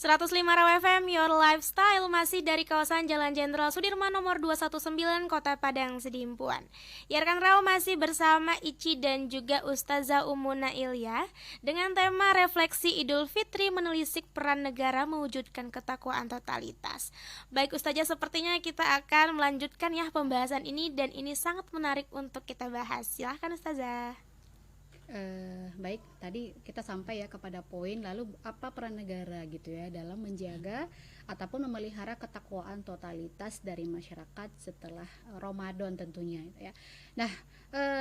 105 Raw FM, Your Lifestyle, masih dari kawasan Jalan Jenderal Sudirman nomor 219, Kota Padang Sidimpuan. Yarkan Raw masih bersama Ici dan juga Ustazah Umuna Ilya dengan tema refleksi Idul Fitri menelisik peran negara mewujudkan ketakwaan totalitas. Baik Ustazah, sepertinya kita akan melanjutkan ya pembahasan ini dan ini sangat menarik untuk kita bahas. Silahkan Ustazah. Baik, tadi kita sampai ya kepada poin lalu apa peran negara gitu ya dalam menjaga ataupun memelihara ketakwaan totalitas dari masyarakat setelah Ramadan tentunya gitu ya. Nah,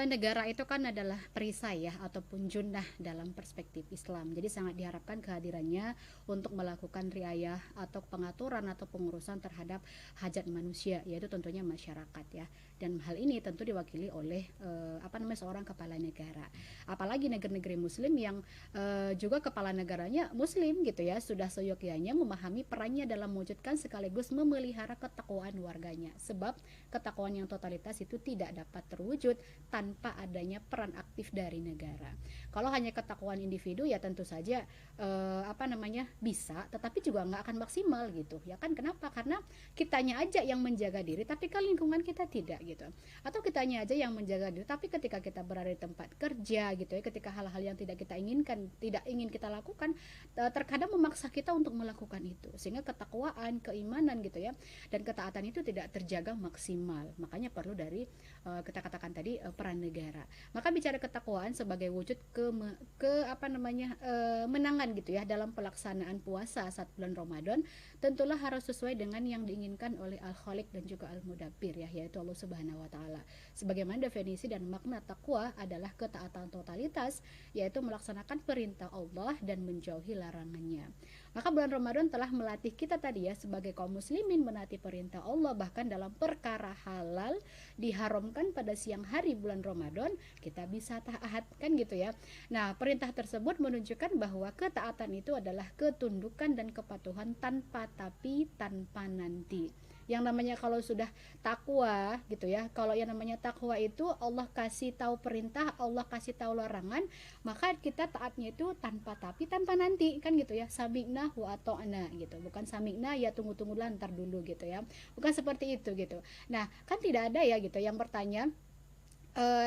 negara itu kan adalah perisai ya ataupun junnah dalam perspektif Islam. Jadi sangat diharapkan kehadirannya untuk melakukan riayah atau pengaturan atau pengurusan terhadap hajat manusia, yaitu tentunya masyarakat ya. Dan hal ini tentu diwakili oleh seorang kepala negara. Apalagi negeri-negeri muslim yang juga kepala negaranya muslim gitu ya, sudah seyogyanya memahami perannya dalam mewujudkan sekaligus memelihara ketakwaan warganya. Sebab ketakwaan yang totalitas itu tidak dapat terwujud tanpa adanya peran aktif dari negara. Kalau hanya ketakwaan individu ya tentu saja bisa, tetapi juga nggak akan maksimal gitu ya kan. Kenapa? Karena kitanya aja yang menjaga diri tapi kan lingkungan kita tidak gitu, atau kitanya aja yang menjaga diri tapi ketika kita berada di tempat kerja gitu ya, ketika hal-hal yang tidak kita inginkan, tidak ingin kita lakukan, terkadang memaksa kita untuk melakukan itu, sehingga ketakwaan, keimanan gitu ya, dan ketaatan itu tidak terjaga maksimal. Makanya perlu dari kita katakan tadi peran negara. Maka bicara ketakwaan sebagai wujud menangan gitu ya dalam pelaksanaan puasa saat bulan Ramadan, tentulah harus sesuai dengan yang diinginkan oleh Al-Khaliq dan juga Al-Mudabbir ya, yaitu Allah Subhanahu wa taala. Sebagaimana definisi dan makna takwa adalah ketaatan totalitas, yaitu melaksanakan perintah Allah dan menjauhi larangannya. Maka bulan Ramadan telah melatih kita tadi ya sebagai kaum muslimin menaati perintah Allah, bahkan dalam perkara halal diharamkan pada siang hari bulan Ramadan kita bisa taat kan gitu ya. Nah, perintah tersebut menunjukkan bahwa ketaatan itu adalah ketundukan dan kepatuhan tanpa tapi, tanpa nanti. Yang namanya kalau sudah takwa gitu ya, kalau yang namanya takwa itu Allah kasih tahu perintah, Allah kasih tahu larangan, maka kita taatnya itu tanpa tapi, tanpa nanti kan gitu ya. Sami'na wa ata'na gitu, bukan sami'na ya tunggu-tunggu lantar dulu gitu ya, bukan seperti itu gitu. Nah kan tidak ada ya gitu yang bertanya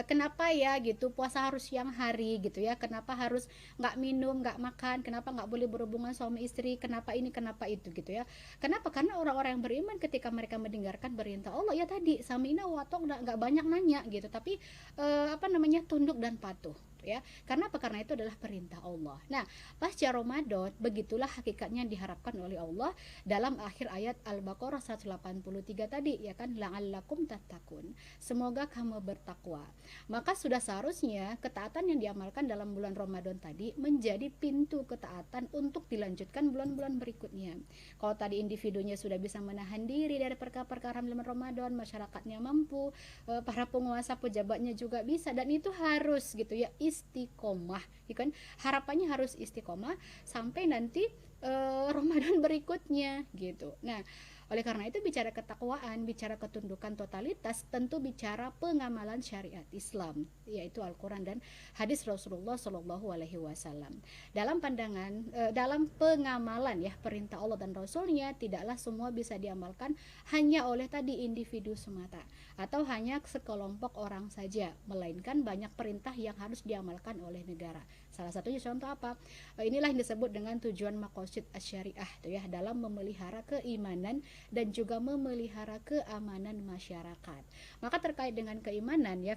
kenapa ya gitu puasa harus siang hari gitu ya, kenapa harus nggak minum nggak makan, kenapa nggak boleh berhubungan suami istri, kenapa ini kenapa itu gitu ya. Kenapa? Karena orang-orang yang beriman ketika mereka mendengarkan perintah Allah ya tadi samina watok, nggak banyak nanya gitu, tapi tunduk dan patuh ya. Karena apa? Karena itu adalah perintah Allah. Nah, pasca Ramadan begitulah hakikatnya diharapkan oleh Allah dalam akhir ayat Al-Baqarah 183 tadi ya kan, la'allakum tattaqun, semoga kamu bertakwa. Maka sudah seharusnya ketaatan yang diamalkan dalam bulan Ramadan tadi menjadi pintu ketaatan untuk dilanjutkan bulan-bulan berikutnya. Kalau tadi individunya sudah bisa menahan diri dari perkara-perkara bulan Ramadan, masyarakatnya mampu, para penguasa pejabatnya juga bisa, dan itu harus gitu ya istiqomah, ya kan? Harapannya harus istiqomah sampai nanti Ramadan berikutnya gitu. Nah, oleh karena itu bicara ketakwaan, bicara ketundukan totalitas, tentu bicara pengamalan syariat Islam, yaitu Al-Quran dan hadis Rasulullah Shallallahu Alaihi Wasallam. Dalam pandangan, dalam pengamalan ya perintah Allah dan Rasulnya, tidaklah semua bisa diamalkan hanya oleh tadi individu semata atau hanya sekelompok orang saja, melainkan banyak perintah yang harus diamalkan oleh negara. Salah satunya contoh apa? Inilah yang disebut dengan tujuan maqasid asy-syariah itu ya, dalam memelihara keimanan dan juga memelihara keamanan masyarakat. Maka terkait dengan keimanan ya,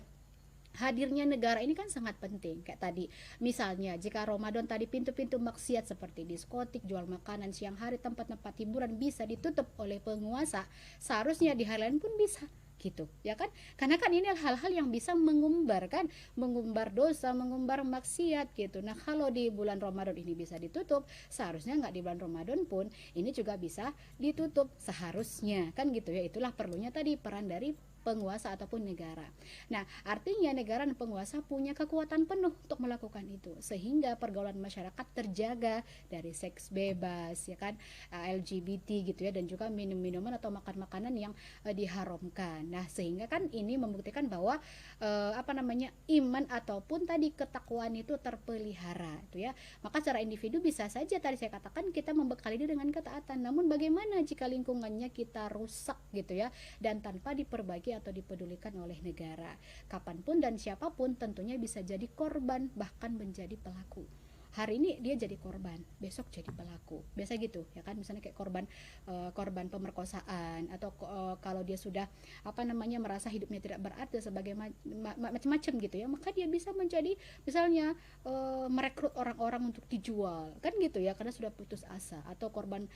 hadirnya negara ini kan sangat penting. Kayak tadi misalnya jika Ramadan tadi pintu-pintu maksiat seperti diskotik, jual makanan siang hari, tempat-tempat hiburan bisa ditutup oleh penguasa, seharusnya di hal lain pun bisa gitu ya kan, karena kan ini hal-hal yang bisa mengumbar kan, mengumbar dosa, mengumbar maksiat gitu. Nah kalau di bulan Ramadan ini bisa ditutup, seharusnya nggak di bulan Ramadan pun ini juga bisa ditutup seharusnya kan gitu ya. Itulah perlunya tadi peran dari penguasa ataupun negara. Nah, artinya negara dan penguasa punya kekuatan penuh untuk melakukan itu, sehingga pergaulan masyarakat terjaga dari seks bebas, ya kan, LGBT gitu ya, dan juga minum-minuman atau makan makanan yang diharamkan. Nah, sehingga kan ini membuktikan bahwa iman ataupun tadi ketakwaan itu terpelihara, itu ya. Maka secara individu bisa saja tadi saya katakan kita membekali diri dengan ketaatan. Namun bagaimana jika lingkungannya kita rusak gitu ya, dan tanpa diperbaiki atau dipedulikan oleh negara? Kapanpun dan siapapun tentunya bisa jadi korban, bahkan menjadi pelaku. Hari ini dia jadi korban, besok jadi pelaku, biasa gitu ya kan. Misalnya kayak korban pemerkosaan, atau kalau dia sudah merasa hidupnya tidak berarti sebagai macam-macam gitu ya, maka dia bisa menjadi misalnya merekrut orang-orang untuk dijual kan gitu ya, karena sudah putus asa. Atau korban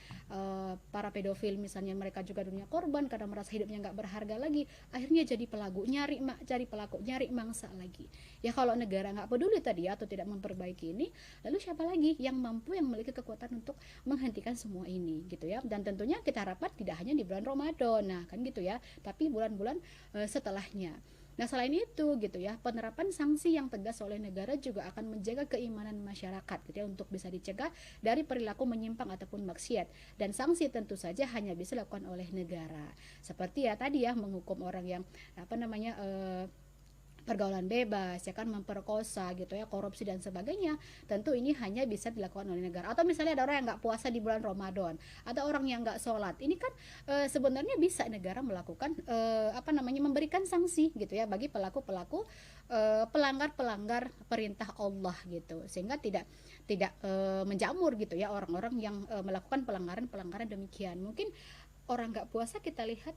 para pedofil misalnya, mereka juga dunia korban karena merasa hidupnya nggak berharga lagi, akhirnya jadi pelaku, nyari mangsa lagi ya. Kalau negara nggak peduli tadi atau tidak memperbaiki ini, lalu siapa lagi yang mampu, yang memiliki kekuatan untuk menghentikan semua ini gitu ya. Dan tentunya kita harapkan tidak hanya di bulan Ramadan, nah kan gitu ya, tapi bulan-bulan setelahnya. Nah, selain itu gitu ya, penerapan sanksi yang tegas oleh negara juga akan menjaga keimanan masyarakat gitu ya, untuk bisa dicegah dari perilaku menyimpang ataupun maksiat. Dan sanksi tentu saja hanya bisa dilakukan oleh negara. Seperti ya tadi ya, menghukum orang yang pergaulan bebas ya kan, memperkosa gitu ya, korupsi dan sebagainya. Tentu ini hanya bisa dilakukan oleh negara. Atau misalnya ada orang yang nggak puasa di bulan Ramadan, atau orang yang nggak sholat, ini kan sebenarnya bisa negara melakukan memberikan sanksi gitu ya bagi pelaku-pelaku pelanggar perintah Allah gitu, sehingga tidak menjamur gitu ya orang-orang yang melakukan pelanggaran demikian. Mungkin orang nggak puasa kita lihat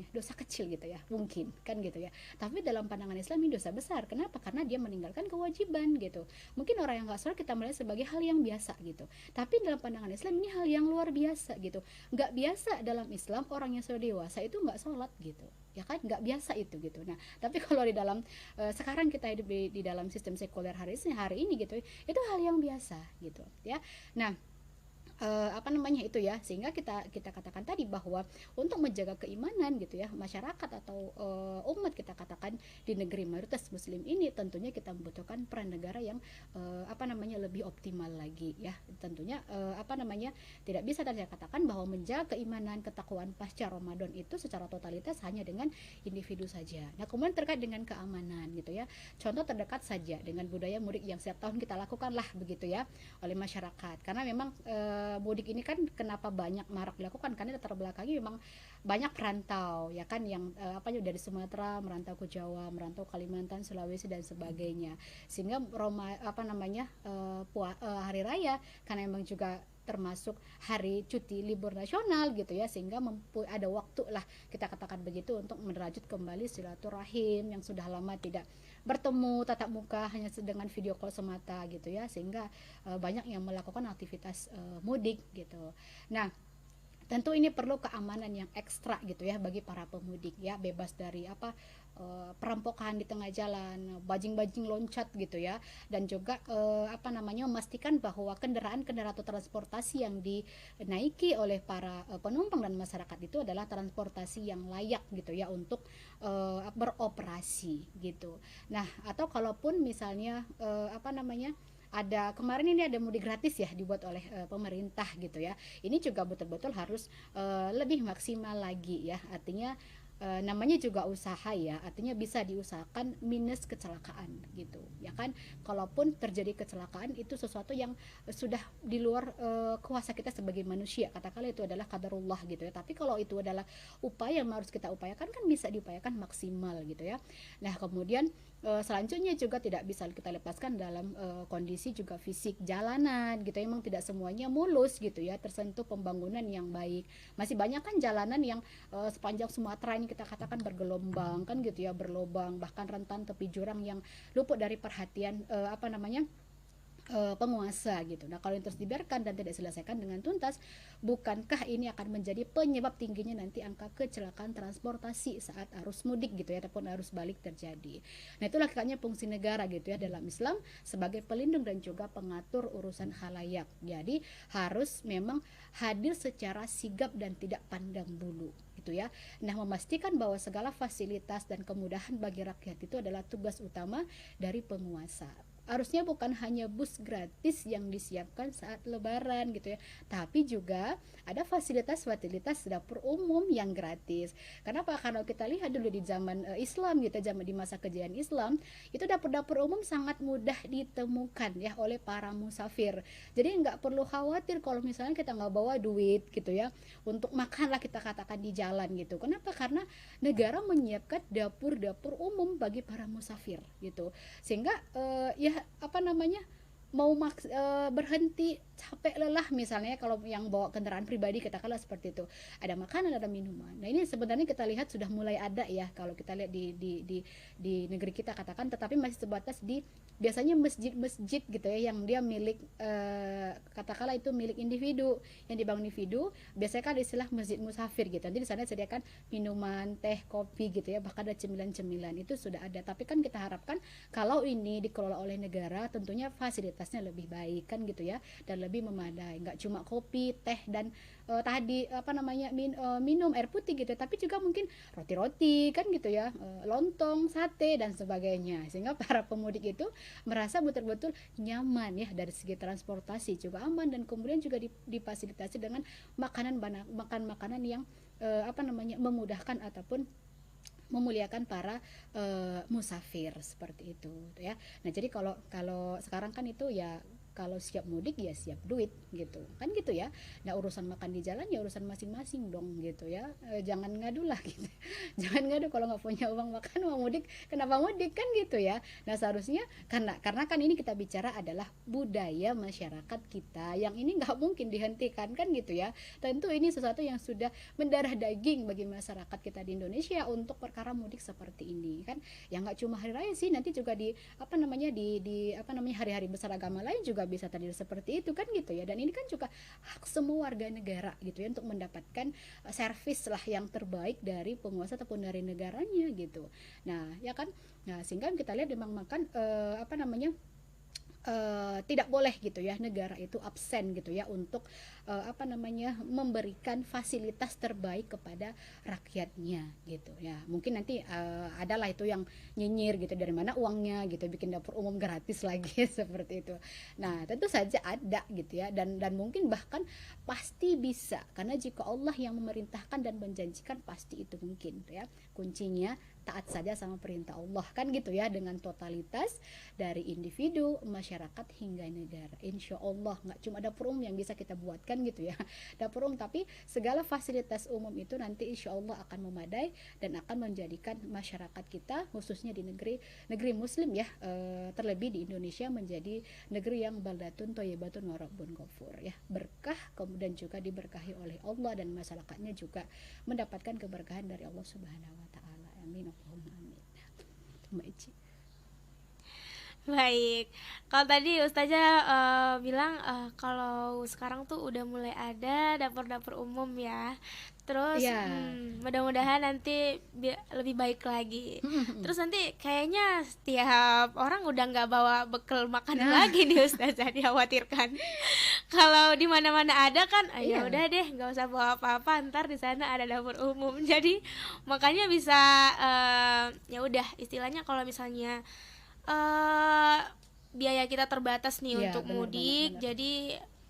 dosa kecil gitu ya, mungkin kan gitu ya, tapi dalam pandangan Islam ini dosa besar. Kenapa? Karena dia meninggalkan kewajiban gitu. Mungkin orang yang nggak sholat kita melihat sebagai hal yang biasa gitu, tapi dalam pandangan Islam ini hal yang luar biasa gitu. Nggak biasa dalam Islam orang yang sudah dewasa itu nggak sholat gitu ya kan, nggak biasa itu gitu. Nah, tapi kalau di dalam sekarang kita hidup di dalam sistem sekuler hari ini gitu, itu hal yang biasa gitu ya. Nah, itu ya, sehingga kita katakan tadi bahwa untuk menjaga keimanan gitu ya masyarakat atau umat kita katakan di negeri mayoritas muslim ini, tentunya kita membutuhkan peran negara yang lebih optimal lagi ya. Tentunya tidak bisa tadi saya katakan bahwa menjaga keimanan ketakwaan pasca Ramadan itu secara totalitas hanya dengan individu saja. Nah, kemudian terkait dengan keamanan gitu ya, contoh terdekat saja dengan budaya mudik yang setiap tahun kita lakukan lah begitu ya oleh masyarakat. Karena memang mudik ini kan kenapa banyak marak dilakukan, karena latar belakangnya memang banyak perantau ya kan, yang dari Sumatera merantau ke Jawa, merantau Kalimantan, Sulawesi dan sebagainya, sehingga hari raya karena memang juga termasuk hari cuti libur nasional gitu ya, sehingga ada waktu lah kita katakan begitu untuk merajut kembali silaturahim yang sudah lama tidak bertemu tatap muka, hanya dengan video call semata gitu ya, sehingga banyak yang melakukan aktivitas mudik gitu. Nah, tentu ini perlu keamanan yang ekstra gitu ya bagi para pemudik ya, bebas dari perampokan di tengah jalan, bajing-bajing loncat gitu ya, dan juga memastikan bahwa kendaraan-kendaraan atau transportasi yang dinaiki oleh para penumpang dan masyarakat itu adalah transportasi yang layak gitu ya untuk beroperasi gitu. Nah, atau kalaupun misalnya ada kemarin ini ada mudik gratis ya dibuat oleh pemerintah gitu ya, ini juga betul-betul harus lebih maksimal lagi ya. Artinya namanya juga usaha ya, artinya bisa diusahakan minus kecelakaan gitu ya kan. Kalaupun terjadi kecelakaan itu sesuatu yang sudah di luar kuasa kita sebagai manusia, katakanlah itu adalah qadarullah gitu ya, tapi kalau itu adalah upaya yang harus kita upayakan, kan bisa diupayakan maksimal gitu ya. Nah, kemudian selanjutnya juga tidak bisa kita lepaskan dalam kondisi juga fisik jalanan gitu ya. Memang tidak semuanya mulus gitu ya, tersentuh pembangunan yang baik. Masih banyak kan jalanan yang sepanjang Sumatera ini kita katakan bergelombang kan gitu ya, berlobang, bahkan rentan tepi jurang yang luput dari perhatian penguasa gitu. Nah, kalau ini terus dibiarkan dan tidak diselesaikan dengan tuntas, bukankah ini akan menjadi penyebab tingginya nanti angka kecelakaan transportasi saat arus mudik gitu ya, ataupun arus balik terjadi. Nah, itulah kakaknya fungsi negara gitu ya dalam Islam sebagai pelindung dan juga pengatur urusan khalayak. Jadi harus memang hadir secara sigap dan tidak pandang bulu gitu ya. Nah, memastikan bahwa segala fasilitas dan kemudahan bagi rakyat itu adalah tugas utama dari penguasa. Harusnya bukan hanya bus gratis yang disiapkan saat lebaran gitu ya, tapi juga ada fasilitas-fasilitas dapur umum yang gratis. Kenapa? Karena kita lihat dulu di zaman Islam gitu, zaman di masa kejayaan Islam, itu dapur-dapur umum sangat mudah ditemukan ya oleh para musafir. Jadi nggak perlu khawatir kalau misalnya kita nggak bawa duit gitu ya untuk makan lah, kita katakan di jalan gitu. Kenapa? Karena negara menyiapkan dapur-dapur umum bagi para musafir gitu, sehingga ya apa namanya, mau berhenti capek lelah misalnya, kalau yang bawa kendaraan pribadi katakanlah seperti itu, ada makanan ada minuman. Nah, ini sebenarnya kita lihat sudah mulai ada ya kalau kita lihat di negeri kita katakan, tetapi masih sebatas di biasanya masjid-masjid gitu ya yang dia milik katakanlah itu milik individu, yang dibangun individu, biasanya kan istilah masjid musafir gitu. Nanti di sana disediakan minuman, teh, kopi gitu ya, bahkan ada cemilan-cemilan, itu sudah ada. Tapi kan kita harapkan kalau ini dikelola oleh negara tentunya fasilitasnya lebih baik kan gitu ya, dan lebih memadai, nggak cuma kopi, teh dan tadi apa namanya minum air putih gitu, tapi juga mungkin roti-roti kan gitu ya, lontong, sate dan sebagainya, sehingga para pemudik itu merasa betul-betul nyaman ya, dari segi transportasi juga aman, dan kemudian juga difasilitasi dengan makanan yang apa namanya memudahkan ataupun memuliakan para musafir seperti itu ya. Nah, jadi kalau kalau sekarang kan itu ya, kalau siap mudik ya siap duit gitu kan gitu ya. Nah, urusan makan di jalan ya urusan masing-masing dong gitu ya. Jangan ngadu lah gitu. Jangan ngadu kalau nggak punya uang makan, mau mudik kenapa mudik kan gitu ya. Nah, seharusnya karena kan ini kita bicara adalah budaya masyarakat kita yang ini nggak mungkin dihentikan kan gitu ya. Tentu ini sesuatu yang sudah mendarah daging bagi masyarakat kita di Indonesia untuk perkara mudik seperti ini kan. Ya nggak cuma hari raya sih, nanti juga di apa namanya di apa namanya hari-hari besar agama lain juga bisa terjadi seperti itu kan gitu ya. Dan ini kan juga hak semua warga negara gitu ya untuk mendapatkan servis lah yang terbaik dari penguasa ataupun dari negaranya gitu. Nah, ya kan. Nah, sehingga kita lihat memang makan apa namanya tidak boleh gitu ya negara itu absen gitu ya untuk apa namanya memberikan fasilitas terbaik kepada rakyatnya gitu ya. Mungkin nanti adalah itu yang nyinyir gitu, dari mana uangnya gitu bikin dapur umum gratis lagi seperti itu. Nah, tentu saja ada gitu ya, dan mungkin bahkan pasti bisa, karena jika Allah yang memerintahkan dan menjanjikan pasti itu mungkin gitu ya. Kuncinya taat saja sama perintah Allah kan gitu ya, dengan totalitas dari individu, masyarakat hingga negara. Insya Allah nggak cuma dapur umum yang bisa kita buatkan gitu ya, dapur umum, tapi segala fasilitas umum itu nanti insya Allah akan memadai dan akan menjadikan masyarakat kita khususnya di negeri muslim ya, terlebih di Indonesia menjadi negeri yang baldatun thayyibatun wa rabbun ghafur ya, berkah, kemudian juga diberkahi oleh Allah dan masyarakatnya juga mendapatkan keberkahan dari Allah Subhanahu wa taala. Amin, Allahumma amin. Mbak Ici. Baik, kalau tadi Ustazah bilang kalau sekarang tuh udah mulai ada dapur-dapur umum ya. Terus Ya. mudah-mudahan nanti lebih baik lagi. Terus nanti kayaknya setiap orang udah nggak bawa bekal makanan Nah, lagi nih Ustazah, dikhawatirkan. Kalau di mana-mana ada kan, ya iya. udah deh nggak usah bawa apa-apa, ntar di sana ada dapur umum. Jadi makanya bisa ya udah istilahnya kalau misalnya eh biaya kita terbatas nih Iya, untuk benar benar mudik, benar. jadi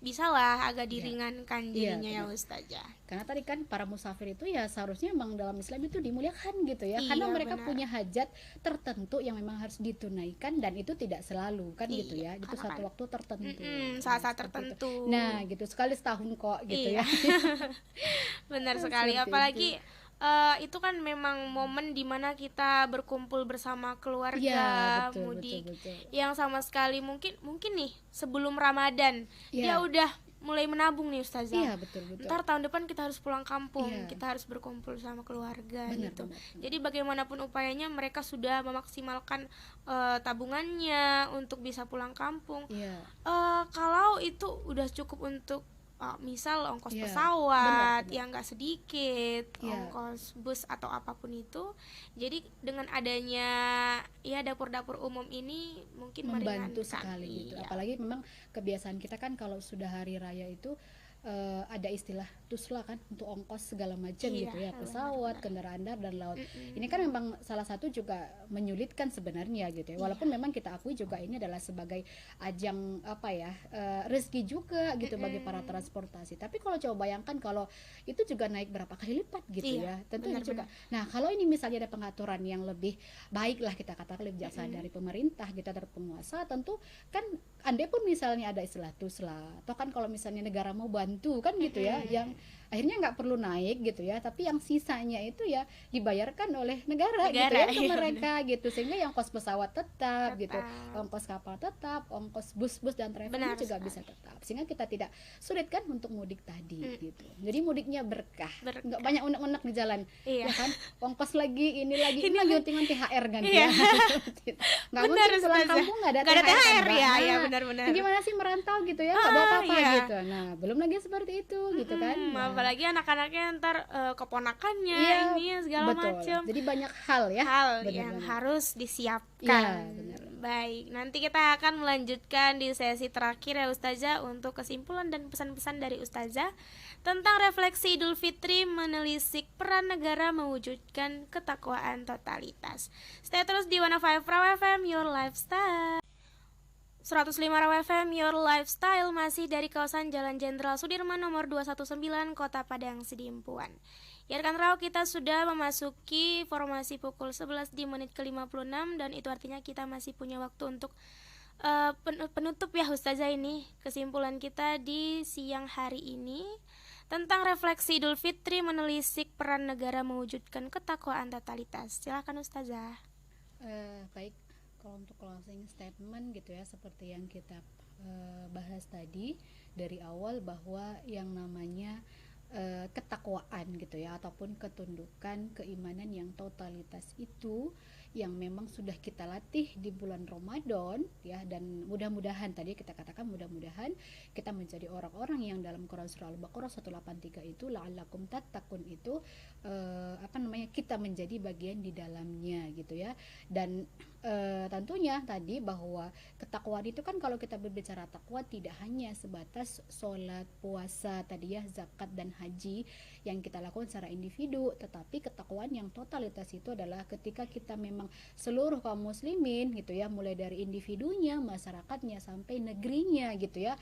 bisalah agak Iya. diringankan Iya, jadinya ya benar. Ustazah. Karena tadi kan para musafir itu ya seharusnya memang dalam Islam itu dimuliakan gitu ya. Karena Iya mereka benar. punya hajat tertentu yang memang harus ditunaikan, dan itu tidak selalu kan gitu Iya, ya. Itu karena kan satu waktu tertentu. Nah, saat-saat seperti itu. tertentu. Nah, gitu sekali setahun kok gitu Iya, ya. benar sekali. Seperti itu. Apalagi itu kan memang momen dimana kita berkumpul bersama Iya, keluarga, betul betul mudik, betul. yang sama sekali mungkin nih sebelum Ramadan dia Iya. udah mulai menabung nih Ustazah. Iya, betul betul. Ntar tahun depan kita harus pulang kampung, Iya. kita harus berkumpul sama keluarga Benar, gitu. benar, benar. Jadi bagaimanapun upayanya mereka sudah memaksimalkan tabungannya untuk bisa pulang kampung. Iya. Kalau itu udah cukup untuk misal ongkos Iya, pesawat benar. yang nggak sedikit, Iya. ongkos bus atau apapun itu. Jadi dengan adanya ya dapur-dapur umum ini mungkin Membantu meringankan. sekali gitu. Iya. Apalagi memang kebiasaan kita kan kalau sudah hari raya itu ada istilah tusla kan untuk ongkos segala macam Iya, gitu ya, benar, pesawat, benar. kendaraan darat dan laut. Mm-mm. Ini kan memang salah satu juga menyulitkan sebenarnya gitu ya. Walaupun memang kita akui juga ini adalah sebagai ajang apa ya, rezeki juga gitu bagi para transportasi. Tapi kalau coba bayangkan kalau itu juga naik berapa kali lipat gitu Iya, ya. Tentu ini juga. benar-benar. Nah, kalau ini misalnya ada pengaturan yang lebih baik lah kita katakan lebih bijaksana dari pemerintah, kita dari penguasa, tentu kan andai pun misalnya ada istilah tusla atau kan kalau misalnya negara mau bantu kan gitu ya, yang akhirnya nggak perlu naik gitu ya, tapi yang sisanya itu ya dibayarkan oleh negara gitu ya ke Iya, mereka gitu, sehingga yang ongkos pesawat tetap gitu, Tetap. ongkos kapal tetap, ongkos bus-bus dan travelnya Benar juga sekali. bisa tetap, sehingga kita tidak sulit kan untuk mudik tadi Mm. gitu. Jadi mudiknya berkah, Berkah. nggak banyak unek-unek di jalan. Iya. Ya kan, ongkos lagi ini lagi unting THR kan Iya. ya. Nggak Benar, mungkin pulang Ustazah. kampung nggak ada Nggak ada THR, kan, THR, Mbak? ya, ya, Nah, benar-benar. gimana sih merantau gitu ya, nggak bawa apa-apa Iya. gitu. Nah, belum lagi seperti itu gitu kan. Nah, Apalagi anak-anaknya ntar keponakannya iya, ini segala betul. macam Jadi banyak hal ya. hal Benar-benar. yang harus disiapkan. Iya, benar. Baik, nanti kita akan melanjutkan di sesi terakhir ya Ustazah untuk kesimpulan dan pesan-pesan dari Ustazah tentang refleksi Idul Fitri menelisik peran negara mewujudkan ketakwaan totalitas. Stay terus di 105 Raw FM Your Lifestyle. 105 Raw FM Your Lifestyle masih dari kawasan Jalan Jenderal Sudirman nomor 219 Kota Padang Sidimpuan. Ya rekan Raw, kita sudah memasuki formasi pukul 11 di menit ke-56 dan itu artinya kita masih punya waktu untuk penutup ya Ustazah ini. Kesimpulan kita di siang hari ini tentang refleksi Idul Fitri menelisik peran negara mewujudkan ketakwaan totalitas. Silakan Ustazah. Baik, kalau untuk closing statement gitu ya, seperti yang kita bahas tadi dari awal, bahwa yang namanya ketakwaan gitu ya, ataupun ketundukan keimanan yang totalitas itu yang memang sudah kita latih di bulan Ramadan ya, dan mudah-mudahan tadi kita katakan mudah-mudahan kita menjadi orang-orang yang dalam Quran surah Al-Baqarah 183 itu la'allakum tattaqun itu kita menjadi bagian di dalamnya gitu ya. Dan tentunya tadi bahwa ketakwaan itu kan, kalau kita berbicara takwa tidak hanya sebatas sholat, puasa tadi ya, zakat dan haji yang kita lakukan secara individu, tetapi ketakwaan yang totalitas itu adalah ketika kita memang seluruh kaum muslimin gitu ya, mulai dari individunya, masyarakatnya sampai negerinya gitu ya,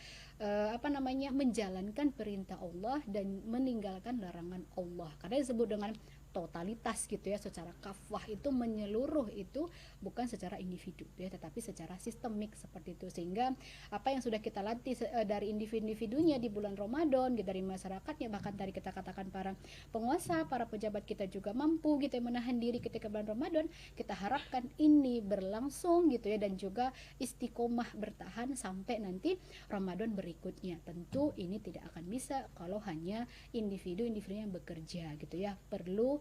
menjalankan perintah Allah dan meninggalkan larangan Allah, karena disebut dengan totalitas gitu ya, secara kafah itu menyeluruh, itu bukan secara individu ya, tetapi secara sistemik seperti itu. Sehingga apa yang sudah kita latih dari individu-individunya di bulan Ramadan gitu, dari masyarakatnya, bahkan tadi kita katakan para penguasa, para pejabat kita juga mampu gitu ya, menahan diri ketika bulan Ramadan, kita harapkan ini berlangsung gitu ya, dan juga istiqomah bertahan sampai nanti Ramadan berikutnya. Tentu ini tidak akan bisa kalau hanya individu-individu yang bekerja gitu ya, perlu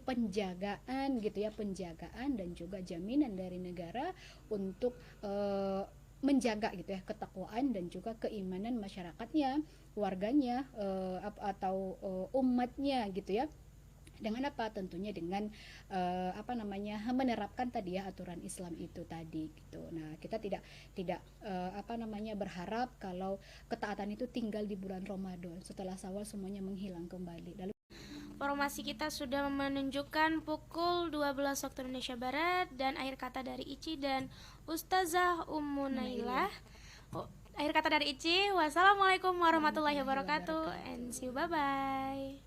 penjagaan gitu ya, penjagaan dan juga jaminan dari negara untuk menjaga gitu ya ketakwaan dan juga keimanan masyarakatnya, warganya atau umatnya gitu ya. Dengan apa? Tentunya dengan menerapkan tadi ya aturan Islam itu tadi gitu. Nah, kita tidak berharap kalau ketaatan itu tinggal di bulan Ramadan, setelah Syawal semuanya menghilang kembali. Lalu Formasi kita sudah menunjukkan pukul 12 waktu Indonesia Barat, dan akhir kata dari Ici dan Ustazah Ummu Nailah. Akhir kata dari Ici, wassalamualaikum warahmatullahi wabarakatuh, and see you, bye bye.